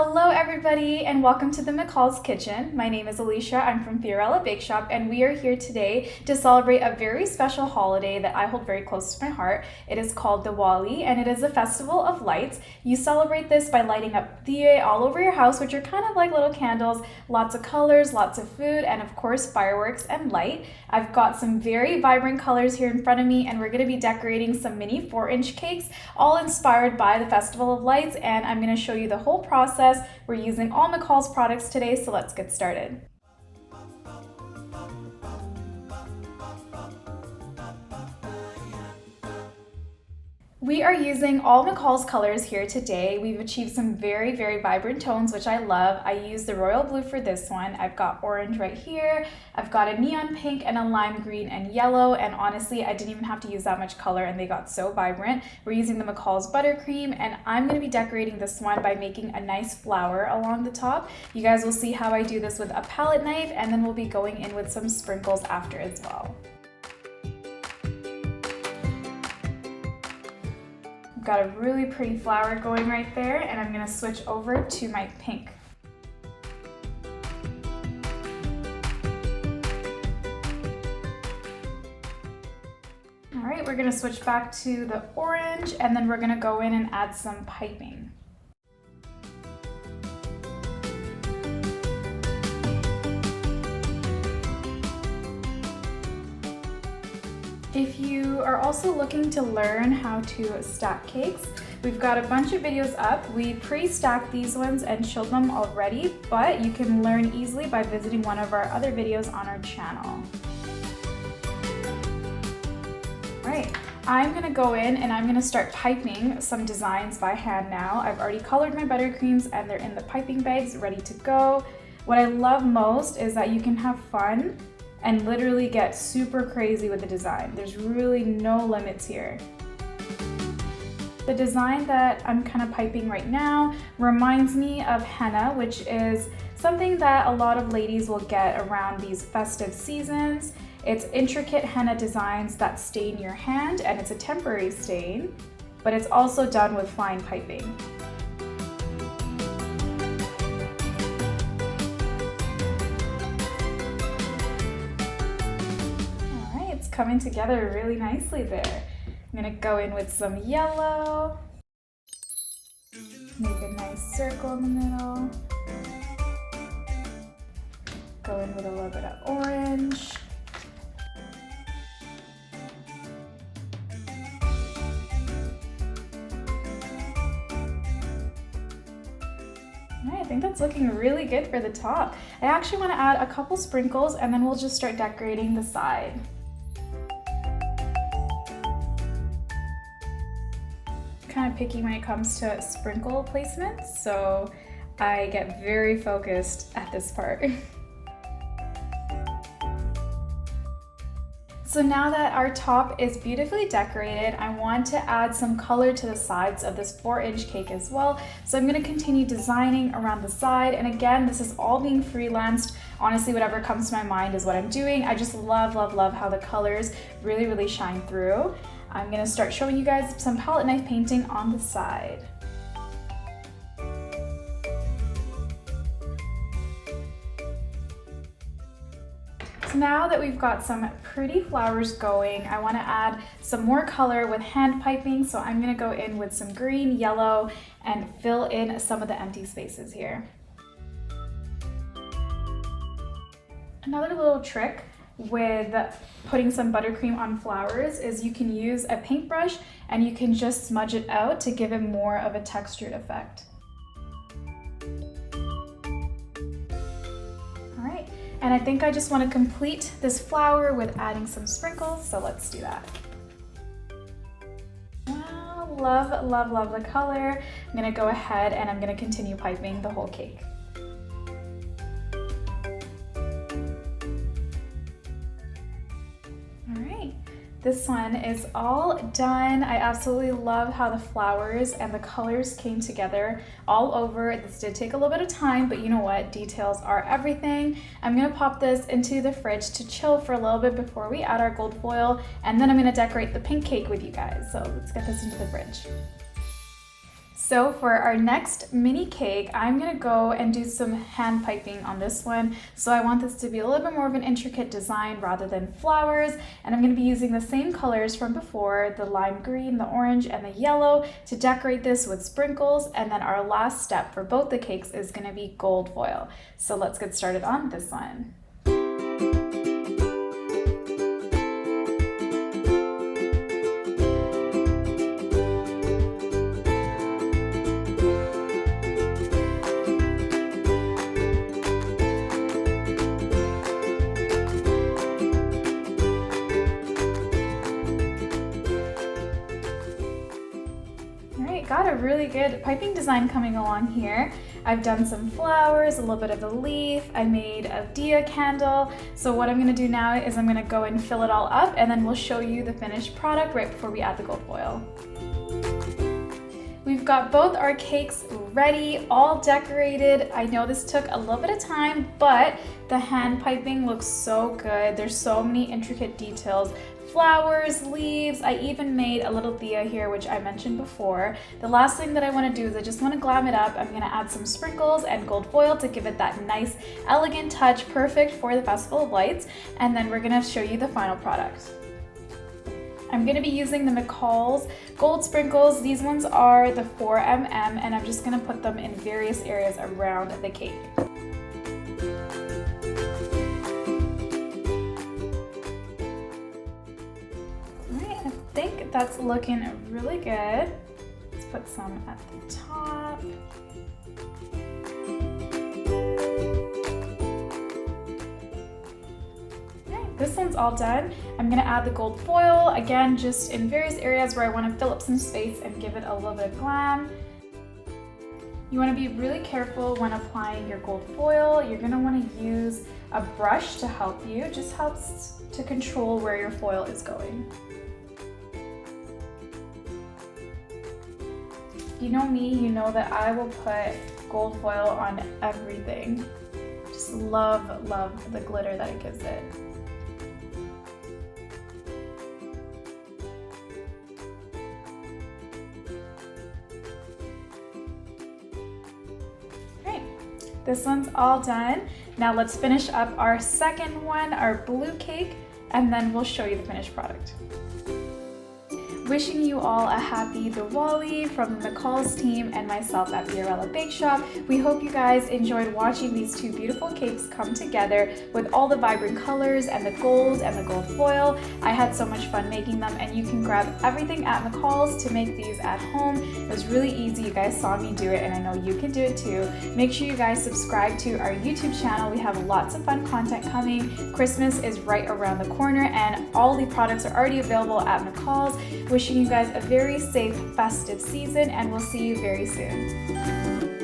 Hello everybody and welcome to the McCall's kitchen. My name is Elisha, I'm from Fiorella Bake Shop and we are here today to celebrate a very special holiday that I hold very close to my heart. It is called Diwali and it is a festival of lights. You celebrate this by lighting up diya all over your house, which are kind of like little candles, lots of colors, lots of food, and of course fireworks and light. I've got some very vibrant colors here in front of me and we're going to be decorating some mini 4-inch cakes, all inspired by the Festival of Lights, and I'm going to show you the whole process. We're using all McCall's products today, so let's get started. We are using all McCall's colors here today. We've achieved some very, very vibrant tones, which I love. I used the royal blue for this one. I've got orange right here. I've got a neon pink and a lime green and yellow. And honestly, I didn't even have to use that much color and they got so vibrant. We're using the McCall's buttercream and I'm gonna be decorating this one by making a nice flower along the top. You guys will see how I do this with a palette knife and then we'll be going in with some sprinkles after as well. Got a really pretty flower going right there, and I'm going to switch over to my pink. All right, we're going to switch back to the orange, and then we're going to go in and add some piping. If you are also looking to learn how to stack cakes, we've got a bunch of videos up. We pre-stacked these ones and showed them already, but you can learn easily by visiting one of our other videos on our channel. All right, I'm gonna go in and I'm gonna start piping some designs by hand now. I've already colored my buttercreams and they're in the piping bags ready to go. What I love most is that you can have fun and literally get super crazy with the design. There's really no limits here. The design that I'm kind of piping right now reminds me of henna, which is something that a lot of ladies will get around these festive seasons. It's intricate henna designs that stain your hand, and it's a temporary stain, but it's also done with fine piping. Coming together really nicely there. I'm gonna go in with some yellow, make a nice circle in the middle, go in with a little bit of orange, I think that's looking really good for the top. I actually want to add a couple sprinkles and then we'll just start decorating the side. Kind of picky when it comes to sprinkle placement, so I get very focused at this part. So now that our top is beautifully decorated, I want to add some color to the sides of this 4-inch cake as well. So I'm going to continue designing around the side, and again, this is all being freelanced. Honestly, whatever comes to my mind is what I'm doing. I just love, love, love how the colors really, really shine through. I'm going to start showing you guys some palette knife painting on the side. So now that we've got some pretty flowers going, I want to add some more color with hand piping. So I'm going to go in with some green, yellow, and fill in some of the empty spaces here. Another little trick with putting some buttercream on flowers is you can use a paintbrush and you can just smudge it out to give it more of a textured effect. All right, and I think I just want to complete this flower with adding some sprinkles, so let's do that. Wow, love, love, love the color. I'm gonna go ahead and I'm gonna continue piping the whole cake. This one is all done. I absolutely love how the flowers and the colors came together all over. This did take a little bit of time, but you know what? Details are everything. I'm gonna pop this into the fridge to chill for a little bit before we add our gold foil, and then I'm gonna decorate the pink cake with you guys. So let's get this into the fridge. So for our next mini cake, I'm gonna go and do some hand piping on this one. So I want this to be a little bit more of an intricate design rather than flowers. And I'm gonna be using the same colors from before, the lime green, the orange, and the yellow to decorate this with sprinkles. And then our last step for both the cakes is gonna be gold foil. So let's get started on this one. Got a really good piping design coming along here. I've done some flowers, a little bit of a leaf. I made a dia candle. So what I'm gonna do now is I'm gonna go and fill it all up, and then we'll show you the finished product right before we add the gold foil. We've got both our cakes ready, all decorated. I know this took a little bit of time, but the hand piping looks so good. There's so many intricate details. Flowers, leaves, I even made a little dia here, which I mentioned before. The last thing that I want to do is I just want to glam it up. I'm going to add some sprinkles and gold foil to give it that nice, elegant touch, perfect for the Festival of Lights. And then we're going to show you the final product. I'm going to be using the McCall's gold sprinkles. These ones are the 4mm, and I'm just going to put them in various areas around the cake. I think that's looking really good. Let's put some at the top. Okay, this one's all done. I'm gonna add the gold foil, again, just in various areas where I wanna fill up some space and give it a little bit of glam. You wanna be really careful when applying your gold foil. You're gonna wanna use a brush to help you. It just helps to control where your foil is going. You know me, you know that I will put gold foil on everything. Just love, love the glitter that it gives it. Great, this one's all done. Now let's finish up our second one, our blue cake, and then we'll show you the finished product. Wishing you all a happy Diwali from the McCall's team and myself at Biarella Bake Shop. We hope you guys enjoyed watching these two beautiful cakes come together with all the vibrant colors and the gold foil. I had so much fun making them, and you can grab everything at McCall's to make these at home. It was really easy. You guys saw me do it, and I know you can do it too. Make sure you guys subscribe to our YouTube channel. We have lots of fun content coming. Christmas is right around the corner, and all the products are already available at McCall's. Wishing you guys a very safe festive season, and we'll see you very soon.